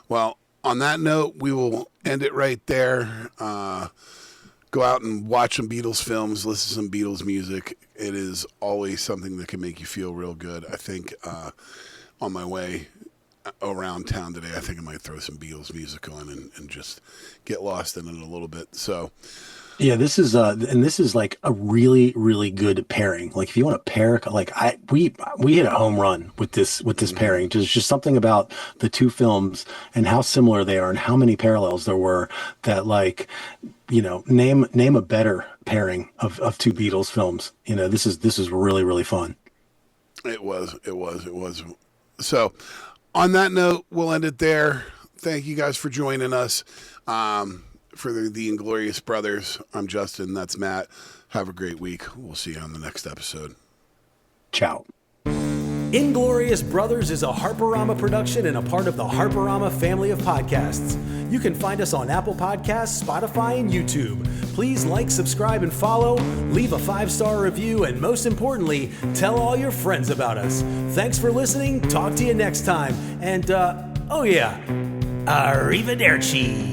Well, on that note, we will end it right there. Go out and watch some Beatles films, listen to some Beatles music. It is always something that can make you feel real good. I think on my way around town today, I think I might throw some Beatles music on and just get lost in it a little bit. So, yeah, this is like a really, really good pairing. Like if you want to pair, like we hit a home run with this pairing. There's just something about the two films and how similar they are and how many parallels there were that, like, name a better pairing of two Beatles films. This is really, really fun. It was. So on that note, we'll end it there. Thank you guys for joining us. For the Inglorious Brothers, I'm Justin. That's Matt. Have a great week. We'll see you on the next episode. Ciao. Inglorious Brothers is a Harperama production and a part of the Harperama family of podcasts. You can find us on Apple Podcasts, Spotify, and YouTube. Please like, subscribe, and follow. Leave a 5-star review, and most importantly, tell all your friends about us. Thanks for listening. Talk to you next time. And, arrivederci.